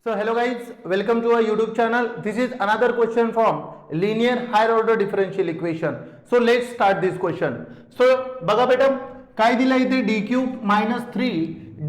So hello guys, welcome to our YouTube channel. This is another question from linear higher order differential equation. So let's start this question. So बघा बेटा काय दिलं इथे d cube minus 3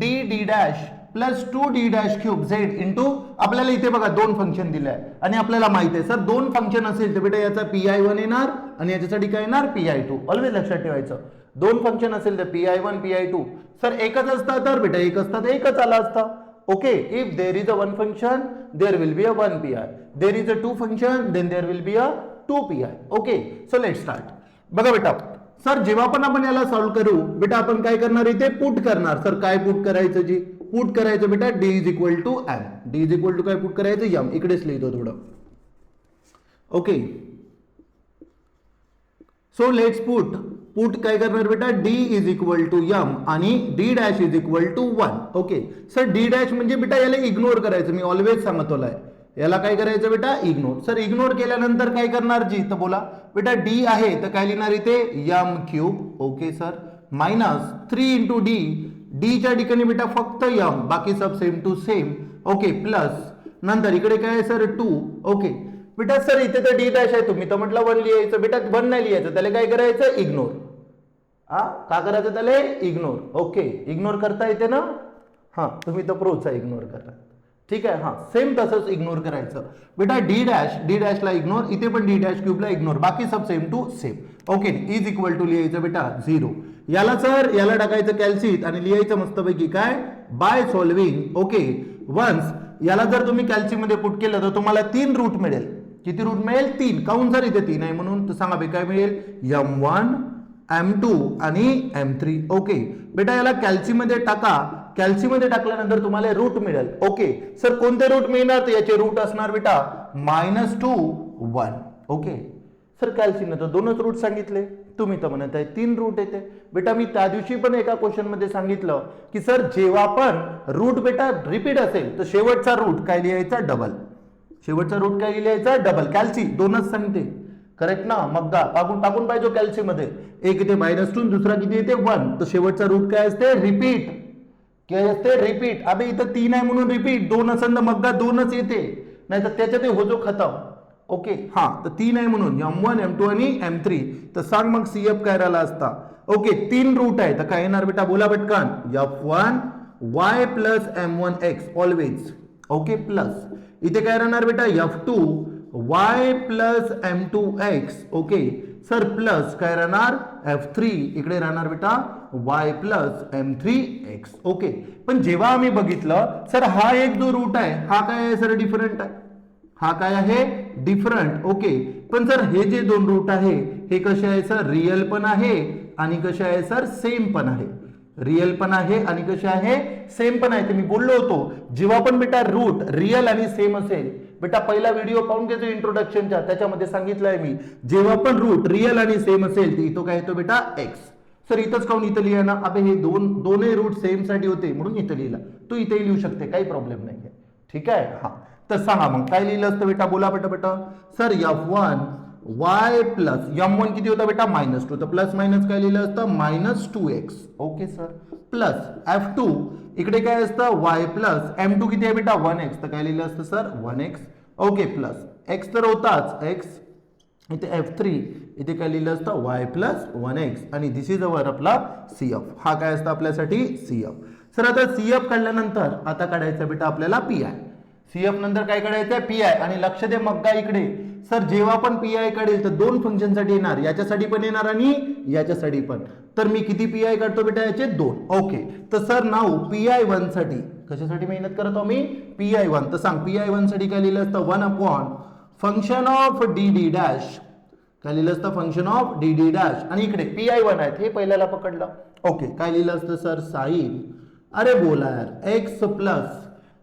d dash plus 2d dash cube z into आपल्याला इथे बघा दोन function दिले आहे आणि आपल्याला माहित आहे सर दोन फंक्शन असेल तर बेटा याचा pi1 येणार आणि याच्यासाठी काय येणार pi2. ऑलवेज लक्षात ठेवायचं दोन फंक्शन असेल तर pi1 pi2 सर एकच असता तर बेटा एक असता तर एकच आला असता. Okay, if there is a one function, there will be a one pi. There is a two function, then there will be a two pi. Okay, so let's start. बघा बेटा सर जेव्हा पण आपण याला सॉल्व करू बेटा आपण काय करणार इथे पुट करणार. सर काय पुट करायचं जी पुट करायचं बेटा d is equal to m. d is equal to काय पुट करायचं m. इकडेच लिहितो थोडं. ओके सो लेट्स पुट काय करणार बेटा d is equal to m आणि d dash is equal to 1. Okay sir d dash म्हणजे बेटा याला इग्नोर करायचं. मी ऑलवेज सांगतोय याला काय करायचं बेटा इग्नोर. सर इग्नोर केल्यानंतर काय करणार जी तर बोला बेटा d आहे तर काय लिहिणार इथे m cube. Okay sir minus 3 into D D च्या ठिकाणी बेटा फक्त m बाकी सब same to same. Okay plus नंतर इकडे काय आहे सर 2. ओके बेटा सर इथे तर d डॅश आहे तुम्ही तर म्हटलं 1 लिहायचं बेटा 1 नाही लिहायचं त्याला काय करायचं इग्नोर. का करायचं त्याला इग्नोर. ओके इग्नोर करता येते ना. हा तुम्ही तर प्रोचा इग्नोर करा ठीक आहे. हा सेम तसंच इग्नोर करायचं बेटा डी डॅशला इग्नोर इथे पण डी डॅश क्यूबला इग्नोर बाकी सब same to same. Okay is equal to लिहायचं बेटा 0. याला सर याला टाकायचं कॅल्सीत आणि लिहायचं मस्तपैकी काय बाय सॉल्विंग. ओके वन्स याला जर तुम्ही कॅल्सी मध्ये पुट केलं तर तुम्हाला 3 रूट मिळेल. किती रूट मिळेल 3. काऊन सर इथे 3 आहे म्हणून तर सांगा बे काय मिळेल m1 m2 आणि m3. ओके बेटा याला कॅल्सीमध्ये टाका. कॅल्सीमध्ये टाकल्यानंतर तुम्हाला रूट मिळेल. ओके सर कोणते रूट मिळणार तर याचे रूट असणार बेटा -2 1. ओके सर कॅल्सीने तर 2च रूट सांगितले तुम्ही तर म्हणत आहे 3 रूट येते. बेटा मी त्या दिवशी पण एका क्वेश्चन मध्ये सांगितलं की सर जेव्हा पण रूट बेटा रिपीट असेल तर शेवटचा रूट काय लिहायचा डबल. शेवटचा रूट काय लिहायचा डबल. कॅल्सी 2च सांगते करेक्ट ना. मग टाकून पाहिजे कॅल्सी मध्ये एक इथे -2 दुसरा किती येते 1 तर शेवटचा रूट काय असते रिपीट. काय असते रिपीट. अबे इथं 3 आहे म्हणून रिपीट 2 असेल तर मग 2च येते नाही तर त्याच्यात हो जो खतम. ओके हा तर 3 आहे म्हणून m1 m2 आणि m3 तर सांग मग CF काय राहिला असता. ओके 3 रूट आहे तर काय येणार बेटा बोला पटकन f1 y plus m1 x always. Okay plus इथे काय राहणार बेटा f2 y plus m2 x. Okay sir plus काय राहणार f3 इकडे राहणार बेटा y plus m3 x. Okay पण जेव्हा आम्ही बघितलं सर हा एक जो रूट आहे हा काय आहे सर डिफरंट आहे. हा काय आहे डिफरंट. ओके पण सर हे जे दोन रूट आहे हे कसे आहे सर रियल पण आहे आणि कसे आहे सर सेम पण आहे. रियल पण आहे आणि कसे आहे सेम पण आहे. ते मी बोललो होतो जेव्हा पण बेटा रूट रियल आणि सेम असेल बेटा पहिला व्हिडिओ पाहून घ्यायचो इंट्रोडक्शनच्या त्याच्यामध्ये सांगितलंय मी जेव्हा पण रूट रियल आणि सेम असेल तर इथं काय येतो बेटा x. सर इथंच काऊन इथं लिहा ना. अबे हे दोन्ही रूट सेम साठी होते म्हणून इथं लिहिला. तू इथे लिहू शकते काही प्रॉब्लेम नाहीये ठीक आहे. हा तर सांगा मग काय लिहिलं असतं बेटा बोला बेटा sir f1 y plus m1 किती होता बेटा -2 तर प्लस मायनस काय लिहिलं असतं -2x. Okay sir plus f2 इकडे काय असतं y प्लस m2 किती आहे बेटा 1x तर काय लिहिलं असतं sir 1x. Okay plus x तर होताच x इथे f3 इथे काय लिहिलं असतं y प्लस 1x आणि दिस इज अवर आपला CF. हा काय असतं आपल्यासाठी CF. सर आता CF काढल्यानंतर आता काढायचं बेटा आपल्याला PI. CF नंतर काय काढायचं PI आणि लक्ष दे मग इकडे सर जेव्हा पण PI काढेल तर दोन फंक्शन साठी येणार याच्यासाठी पण येणार आणि याच्यासाठी पण. तर मी किती PI काढतो बेटा याचे 2. ओके तर सर नाव PI1 साठी कशासाठी मेहनत करतो मी PI1 तर सांग PI1 साठी काय लिहिलं असतं 1 upon function of dd dash काय लिहिलं असतं फंक्शन ऑफ dd डॅश आणि इकडे PI1 आहेत हे पहिल्याला पकडलं. ओके काय लिहिलं असतं सर साइन अरे बोला यार x प्लस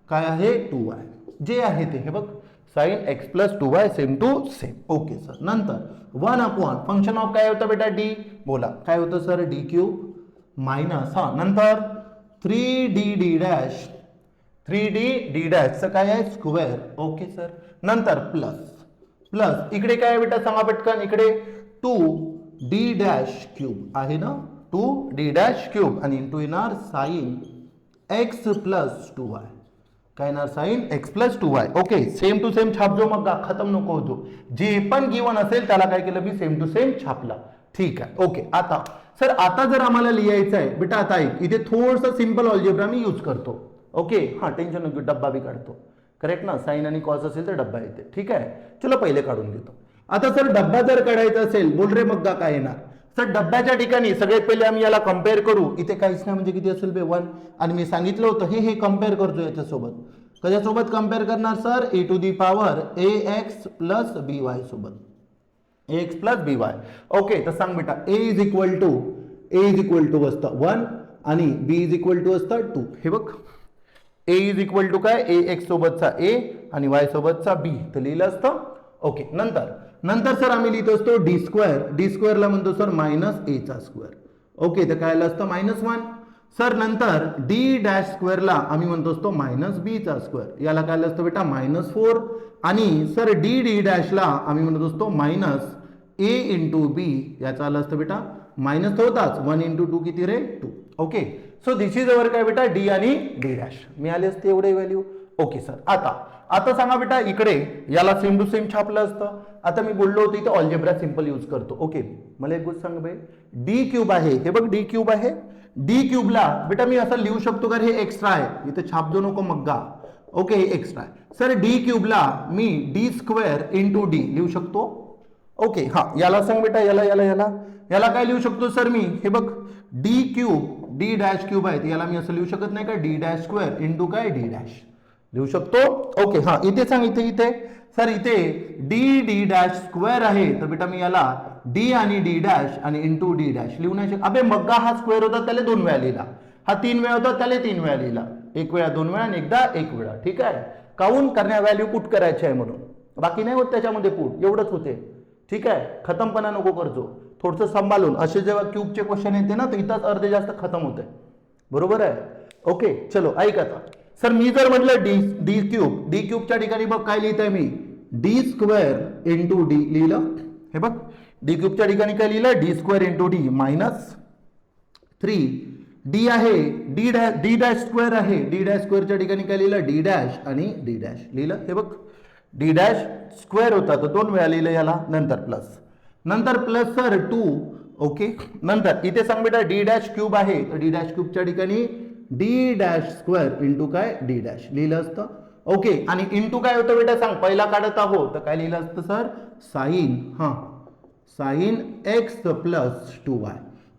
काय आहे 2y जे आहे ते हे बघ sine x plus 2y same to same. Okay sir नंतर 1 अपॉन फंक्शन ऑफ काय होतं बेटा d बोला काय होतं सर d क्यूब मायनस हा नंतर 3d डॅश 3d डॅश काय आहे स्क्वेअर. ओके सर नंतर प्लस इकडे काय आहे बेटा सांगा पटकन इकडे 2d डॅश क्यूब आहे ना 2d डॅश क्यूब आणि इंटू येणार साइन x प्लस 2y. काय येणार sine x plus 2y. Okay, same to same छापजो मग खतम नको होतो. जे पण गिवन असेल त्याला काय केलं मी सेम टू सेम छापला. ठीक आहे. ओके, आता सर आता जर आम्हाला लिहायचं आहे बेटा, आता ऐक इथे थोडंसं सिंपल ऑल्जेब्रा मी यूज करतो. ओके, हा टेन्शन नको, डब्बा बी काढतो. करेक्ट ना, साइन आणि कॉस असेल तर डब्बा येते. ठीक आहे, चलो पहिले काढून घेतो. आता सर डब्बा जर काढायचा असेल, बोल रे मग काय येणार. सर डब्याच्या ठिकाणी सगळ्यात पहिले आम्ही याला कम्पेअर करू. इथे काहीच नाही म्हणजे किती असेल बे 1. आणि मी सांगितलं होतं हे कम्पेअर करतो याच्यासोबत. कशासोबत कम्पेअर करणार sir, a to the power ax plus by सोबत, ax प्लस by. ओके, तर सांग बेटा a इज इक्वल टू असतं 1 आणि b इज इक्वल टू असतं 2. हे बघ a इज इक्वल टू काय, ax सोबतचा a आणि y सोबतचा b, तर लिहिलं असतं. ओके, नंतर सर आम्ही लिहितो असतो डी स्क्वेअरला म्हणतो सर मायनस ए चा स्क्वेअर. ओके, तर काय असतं -1. सर नंतर डी डॅश स्क्वेअरला आम्ही म्हणतो असतो मायनस बी चा स्क्वेअर, याला काय असतं बेटा -4. आणि सर डी डॅशला आम्ही म्हणत असतो मायनस ए इंटू बी, याचा आलं असतं बेटा मायनस होताच 1 इंटू 2 किती रे 2. Okay, so this is our काय बेटा डी आणि डी डॅश मिळाले असते एवढे व्हॅल्यू. ओके सर, आता सांगा बेटा इकडे याला सेम टू सेम छापलं असतं. आता मी बोललो होतो इथे ऑल्जेब्रा सिंपल यूज करतो. ओके, मला एक गोष्ट सांग बाई, डी क्यूब आहे, हे बघ डी क्यूब आहे. डी क्यूबला बेटा मी असं लिहू शकतो का, हे एक्स्ट्रा आहे इथे छापजो नको मग्गा. ओके, हे एक्स्ट्रा आहे. सर डी क्यूबला मी डी स्क्वेअर इंटू डी लिहू शकतो. ओके, हा याला सांग बेटा, याला काय लिहू शकतो सर मी, हे बघ D cube D dash cube आहे, याला मी असं लिहू शकत नाही का, डी डॅश स्क्वेअर इंटू काय डी डॅश लिहू शकतो. ओके, हा इथे सांग, इथे सर इथे डी डॅश स्क्वेअर आहे, तर बेटा मी याला डी आणि डी डॅश आणि इंटू डी डॅश लिहू नाही शकत. अबे मग्गा हा स्क्वेअर होता त्याला 2 वेळा लिहिला, हा 3 वेळा होता त्याला 3 वेळा लिहिला, 1 वेळा 2 वेळा आणि एकदा 1 वेळा. ठीक आहे, काउंट करण्या व्हॅल्यू पुट करायचे आहे म्हणून, बाकी नाही होत त्याच्यामध्ये पुट, एवढंच होते. ठीक आहे, खतमपणा नको करतो, थोडंसं सांभाळून. असे जेव्हा क्यूबचे क्वेश्चन येते ना तर इथंच अर्धे जास्त खतम होते. बरोबर आहे. ओके, चलो ऐक आता. सर मी जर म्हटलं डी क्यूबच्या ठिकाणी बघ काय लिहित आहे मी, डी स्क्वेअर इंटू डी लिहिलं. हे बघ डी क्यूबच्या ठिकाणी काय लिहिलं, D square into D -3. D आहे डी डॅश स्क्वेअर आहे, डी डॅश स्क्वेअरच्या ठिकाणी काय लिहिलं, डी डॅश आणि डी डॅश लिहिलं. हे बघ डी डॅश स्क्वेअर होता तर 2 वेळा लिहिलं याला, नंतर प्लस सर 2. ओके, नंतर इथे सांग बेटा डी डॅश क्यूब आहे, तर डी डॅश क्यूबच्या ठिकाणी डी डॅश स्क्वेअर इंटू काय डी डॅश लिहिलं असतं. ओके, आणि इंटू काय होतं बेटा सांग, पहिला काढत आहोत तर काय लिहिलं असतं sir, sine x plus 2y.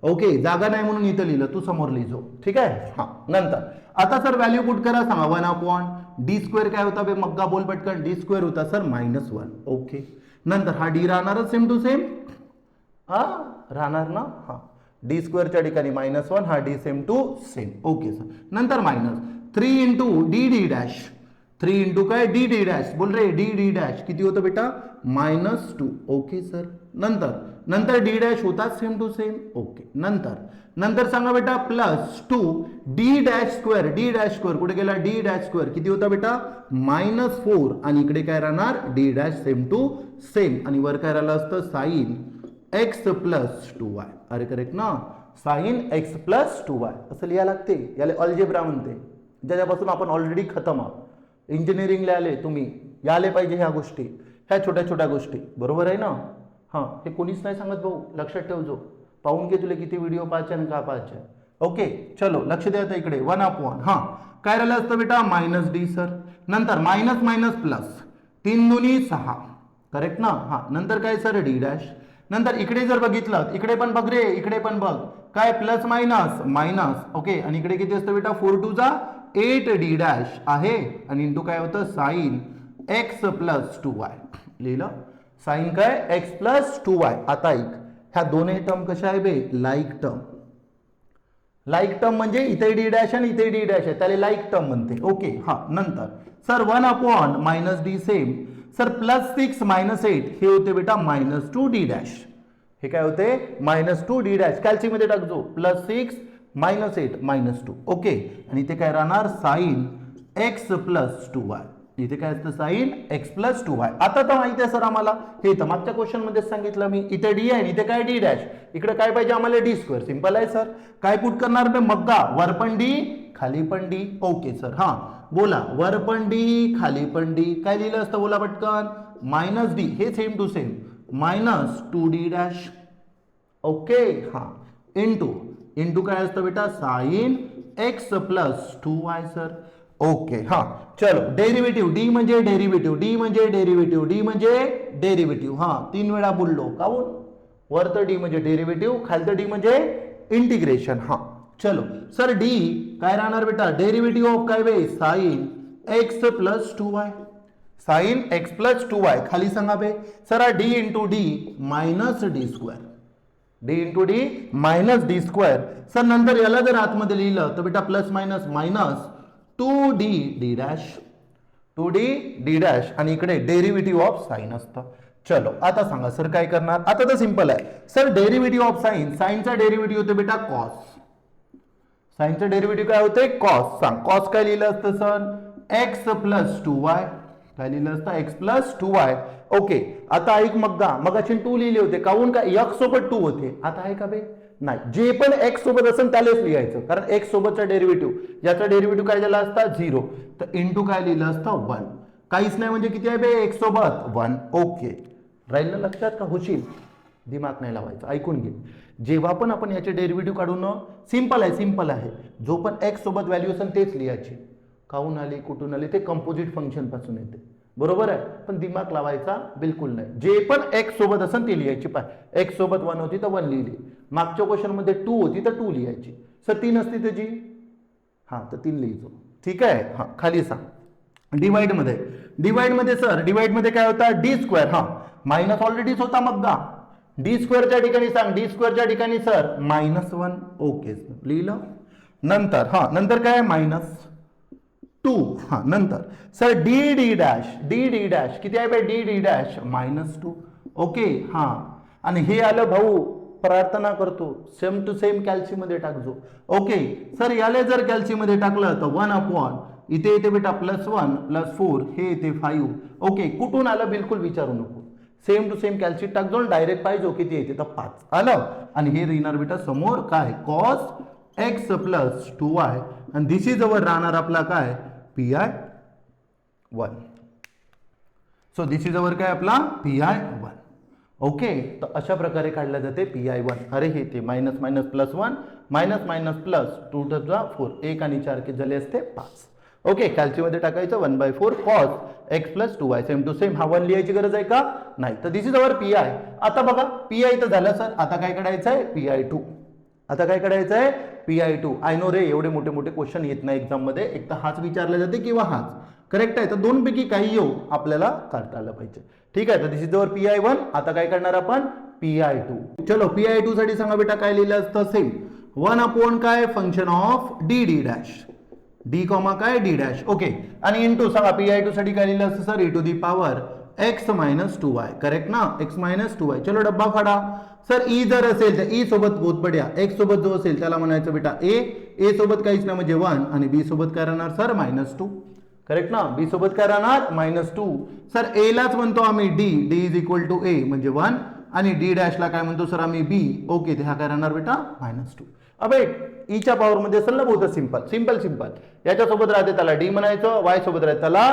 Okay, जागा नाही म्हणून इथं लिहिलं, तू समोर लिहिजो. ठीक आहे, हा नंतर आता सर व्हॅल्यू पुट करा, सांगा 1 डी स्क्वेअर काय होता बे मग्गा बोल पटकन, डी स्क्वेअर होता सर -1. ओके, नंतर हा डी राहणारच सेम टू सेम, राहणार ना, हा डी स्क्वेअरच्या ठिकाणी -1, हा d same to same. Okay sir, नंतर -3 इंटू डी डॅश, 3 इंटू काय डी डॅश बोल रे, डी डॅश किती होतं बेटा -2. ओके सर, नंतर डी डॅश होता सेम टू सेम. ओके, नंतर सांगा बेटा +2 डी डॅश स्क्वेअर कुठे गेला, डी डॅश स्क्वेअर किती होता बेटा -4 आणि इकडे काय राहणार d dash same to same आणि वर काय राहिलं असतं साइन एक्स प्लस 2y. अरे करेक्ट ना, साइन एक्स प्लस 2y असं लिहायला लागते, याला अल्जेब्रा म्हणते, ज्याच्यापासून आपण ऑलरेडी खतम आहोत. इंजिनिअरिंगला आले तुम्ही, याले पाहिजे ह्या गोष्टी, ह्या छोट्या गोष्टी. बरोबर आहे ना. हां, हे कोणीच नाही सांगत भाऊ, लक्षात ठेवजो, पाहून घे तुला किती व्हिडिओ पाहायचे आणि का पाहायचे. ओके, चलो लक्ष द्या आता इकडे 1/, हां काय राहिलं असतं बेटा -d सर, नंतर मायनस प्लस 3 दुनी 6. करेक्ट ना. हां, नंतर काय सर डी डॅश, नंतर इकडे जर बघितलं, इकडे पण बघ रे, इकडे पण बघ काय प्लस मायनस. ओके, आणि इकडे किती असतं बेटा 4 2 जा 8 डी डॅश आहे आणि इंटू काय होतं साइन एक्स प्लस 2y लिहिलं, साइन काय एक्स प्लस 2y. आता ऐक, ह्या दोन्ही टर्म कशा आहे बे, लाईक टर्म म्हणजे इथे डी डॅश आणि इथे डी डॅश आहे, त्याला लाईक टर्म म्हणते. ओके, हा नंतर सर 1/- डी सेम, सर +6 -8 हे होते बेटा -2 डी डॅश, हे काय होते -2 डी डॅश, कॅल्सी मध्ये टाकजो, +6 -8 -2. ओके, आणि इथे काय राहणार साइन एक्स प्लस 2y, इथे काय असतं साइन एक्स प्लस 2y. आता तर माहिती आहे सर आम्हाला, हे तर मागच्या क्वेश्चन मध्ये सांगितलं मी, इथे डी आहे इथे काय डी डॅश, इकडे काय पाहिजे आम्हाला डी स्क्वेअर. सिंपल आहे सर, काय पुट करणार बे मग्गा, वर पण डी खाली पण डी. ओके सर, हां बोला, वर पण डी खाली पण डी, काय लिहिलं असतं बोला पटकन, मायनस डी, हे same to same minus 2d dash. Okay, हा इंटू इंटू काय असतं बेटा, sine x plus 2y sir. Okay, हा चलो डेरिव्हेटिव्ह, डी म्हणजे डेरिव्हेटिव्ह, डी म्हणजे डेरिव्हेटिव्ह, डी म्हणजे डेरिव्हेटिव्ह, हा 3 वेळा बोललो काऊन, वर तर डी म्हणजे डेरिव्हेटिव्ह, खालतं डी म्हणजे इंटिग्रेशन. हा चलो सर, डी काय राहणार बेटा, डेरिव्हेटिव्ह ऑफ काय बे, sine x plus 2y, sine x plus 2y, खाली सांगा बे sir, D into D minus D square, D into D minus D square. Sir नंतर याला जर आतमध्ये लिहिलं तर बेटा plus minus minus 2d D dash, 2d D dash, आणि इकडे डेरिव्हेटिव्ह ऑफ साइन असतं. चलो आता सांगा सर काय करणार, आता तर सिंपल आहे सर, डेरिव्हेटिव्ह ऑफ साइन, साइनचा डेरिव्हेटिव्ह होते बेटा कॉस, साइनचं डेरिव्हेटिव्ह काय होते कॉस. सांग कॉस काय लिहिलं असतं सर, एक्स प्लस 2y, काय लिहिलं असतं एक्स प्लस 2y. ओके, आता ऐक मग्गा, मगाशी 2 लिहिले होते काऊन का, x सोबत 2 होते, आता आहे का बे नाही, जे पण x सोबत असेल त्यालाच लिहायचं, कारण x सोबतचा डेरिव्हेटिव्ह, याचा डेरिव्हेटिव्ह काय झाला असता 0, तर इंटू काय लिहिलं असतं 1, काहीच नाही म्हणजे किती आहे बे x सोबत 1. ओके, राहिलं लक्षात का, होशील, दिमाग नाही लावायचं, ऐकून घे. जेव्हा पण आपण याचे डेरिव्हेटिव्ह काढून, सिंपल आहे, सिंपल आहे, जो पण x सोबत व्हॅल्यू असेल तेच लिहायची, काहून आली कुठून आली, ते कंपोजिट फंक्शन पासून येते, बरोबर आहे, पण दिमाग लावायचा बिलकुल नाही, जे पण x सोबत असेल ते लिहायची. पाय x सोबत 1 होती तर 1 लिहिली, मागच्या क्वेश्चन मध्ये 2 होती तर 2 लिहायची, सर 3 असती त्याची, हा तर 3 लिहायचो, ठीक आहे. हा खाली सांग डिवाइड मध्ये, डिवाइड मध्ये सर, डिवाइड मध्ये काय होता डी स्क्वेअर, हा मायनस ऑलरेडीच होता मग्गा, डी स्क्वेअरच्या ठिकाणी सांग, डी स्क्वेअरच्या ठिकाणी सर -1. ओके लिहिलं, नंतर हा नंतर काय मायनस 2, हा नंतर sir D D dash, D D dash किती आहे बे, डी डी डॅश -2. ओके, हा आणि हे आलं भाऊ, प्रार्थना करतो सेम टू सेम कॅल्सी मध्ये टाकजो. ओके सर, याला जर कॅल्सी मध्ये टाकलं तर 1 अपॉन इथे येते बेटा +1 +4, हे येते 5. ओके, कुठून आलं बिलकुल विचारू नको, सेम टू सेम कॅल्सी टाकजो, डायरेक्ट पाहिजे किती येते तर 5 आलं, आणि हे येणार बेटा समोर काय कॉस एक्स प्लस 2y, आणि दिशी जवळ राहणार आपला काय pi1. सो दिशी जवळ काय आपला pi1. ओके, तर अशा प्रकारे काढल्या जाते pi1. अरे हे ते minus minus +1 minus minus plus 2 × 4, 1 आणि 4 के झाले असते 5. ओके, कॅल्सीमध्ये टाकायचं 1/4 cos x plus 2y, same to same, हा 1 लिहायची गरज आहे का नाही, तर this is our P I. आता बघा पी आय तर झालं सर, आता काय काढायचं आहे pi2. आता काय काढायचं आहे pi2. आय नो रे, एवढे मोठे मोठे क्वेश्चन येत नाही एक्झाम मध्ये, एक तर हाच विचारला जाते किंवा हाच करेक्ट आहे, तर दोनपैकी काही येऊ आपल्याला काढता आलं पाहिजे. ठीक आहे, तर दिस इज अवर pi1. आता काय करणार आपण pi2. चलो pi2 साठी सांगा बेटा काय लिहिलं असतं, सेम 1 अपॉन काय function of D D dash, D comma काय डी डॅश. ओके, आणि इंटू सांगा pi2 साठी काय लिहिलं असतं sir e⁻ x - 2y, correct ना, x - 2y. चलो डब्बा फाडा सर, ई जर असेल तर ई सोबत बहुत बढिया, x सोबत जो असेल त्याला म्हणायचं बेटा ए सोबत काहीच नाही म्हणजे 1, आणि बी सोबत काय राहणार सर -2, करेक्ट ना, बी सोबत काय राहणार -2. सर ए लाच म्हणतो आम्ही D, D is equal to A म्हणजे 1, आणि डी डॅशला काय म्हणतो सर आम्ही बी. ओके, ते हा काय राहणार बेटा -2. अबे ईच्या पॉवर मध्ये असेल ना, बहुत सिंपल सिंपल सिंपल, याच्यासोबत राहते त्याला डी म्हणायचं, वाय सोबत राहते त्याला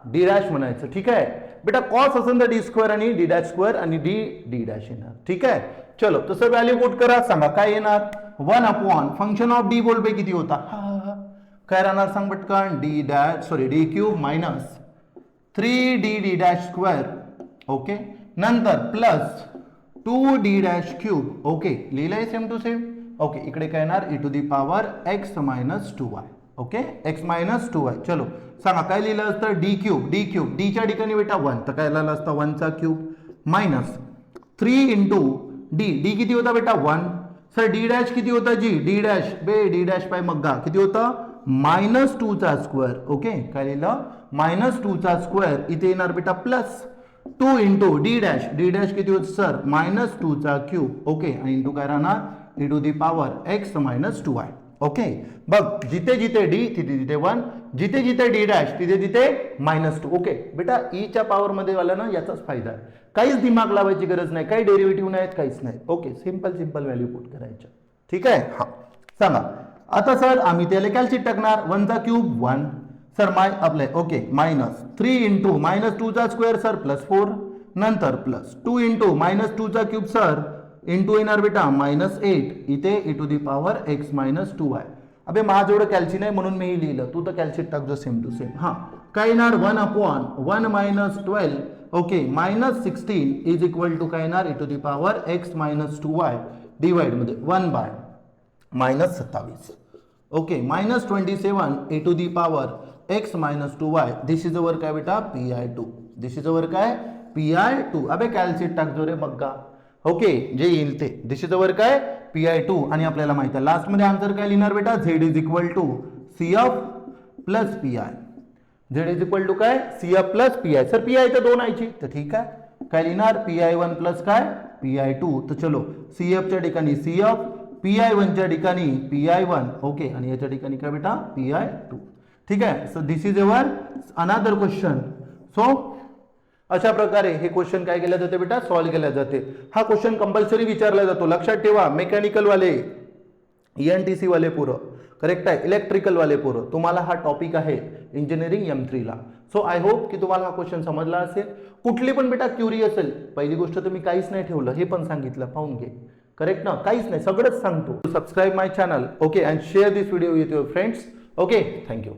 डी डॅश म्हणायचं. ठीक आहे बेटा, कॉस असेल तर डी स्क्वेअर आणि डी डॅश स्क्वेअर आणि डी डी डॅश येणार. ठीक आहे, चलो तसं व्हॅल्यू पुट करा, सांगा काय येणार 1 अपॉन फंक्शन ऑफ डी बोल पे किती होता, काय राहणार सांग पटकन, D dash sorry D cube minus 3d D dash square. Okay, नंतर plus 2d dash cube. Okay, लिहिलंय सेम टू सेम. ओके, इकडे काय येणार e⁻x - 2y. Okay, x - 2y. चलो सांगा काय लिहिलं असतं डी क्यूब, डी क्यूब डीच्या ठिकाणी बेटा 1, तर काय लिहिलं असतं 1 चा cube minus 3 into D, D किती होता बेटा 1. सर डी डॅश किती होता जी, डी डॅश बे डी डॅश पाय मग्गा किती होता -2 चा स्क्वेअर. ओके, काय लिहिलं -2 चा स्क्वेअर, इथे येणार बेटा plus 2 into d dash, D dash किती होतं सर -2 चा क्यूब. ओके, आणि इंटू काय राहणार e⁻x - 2y. ओके, बघ जिथे जिथे डी तिथे तिथे 1, जिथे जिथे डी डॅश तिथे तिथे -2. ओके बेटा, ईच्या पॉवर मध्ये वाला ना याचाच फायदा आहे, काहीच दिमाग लावायची गरज नाही, काही डेरिव्हेटिव्ह नाहीत काहीच नाही. Okay, simple simple value put करायच्या. ठीक आहे, हा सांगा आता सर आम्ही त्याला कॅल्सी टाकणार, 1 चा क्यूब 1 सर आपले ओके मायनस 3 इंटू मायनस 2चा स्क्वेअर सर प्लस 4 नंतर प्लस 2 इंटू मायनस 2चा क्यूब सर इंटू येणार बेटा -8 इथे e to the power x minus 2y. अबे माझ्याजवळ कॅल्सी नाही म्हणून मी हे लिहिलं, तू तर कॅल्सी टाकजो सेम टू सेम. हा काय येणार 1/1 minus 12 okay minus 16 is equal to काय येणार e to the power x minus 2y divide मध्ये 1 by minus 27 okay minus 27 e to the power x minus 2y. This is our काय बेटा PI2. This is our काय PI2. अबे कॅल्सी टाकजो रे बघा. Okay जे येईल ते. दिस इज अवर काय PI2 आणि आपल्याला माहिती आहे लास्ट मध्ये आन्सर काय लिहिणार बेटा Z is equal to CF plus PI. Z is equal to काय CF plus PI. Sir PI तर 2 आयची तर ठीक आहे काय लिहिणार PI1 प्लस काय PI2. तर चलो CF च्या ठिकाणी CF PI1 च्या ठिकाणी PI1 ओके आणि याच्या ठिकाणी काय बेटा PI2. ठीक आहे. So this is our another question. So अशा प्रकारे हे क्वेश्चन काय केले जाते बेटा सॉल्व्ह केले जाते. हा क्वेश्चन कंपल्सरी विचारला जातो. लक्षात ठेवा मेकॅनिकल वाले ENTC वाले पोरं करेक्ट आहे, इलेक्ट्रिकल वाले पोरं तुम्हाला हा टॉपिक आहे इंजिनिअरिंग M3 ला. सो आय होप की तुम्हाला हा क्वेश्चन समजला असेल. कुठली पण बेटा क्युरी असेल पहिली गोष्ट तर मी काहीच नाही ठेवलं हे पण सांगितलं पाहून घे करेक्ट ना काहीच नाही सगळंच सांगतो. Subscribe my channel okay and share this video with your friends. Okay thank you.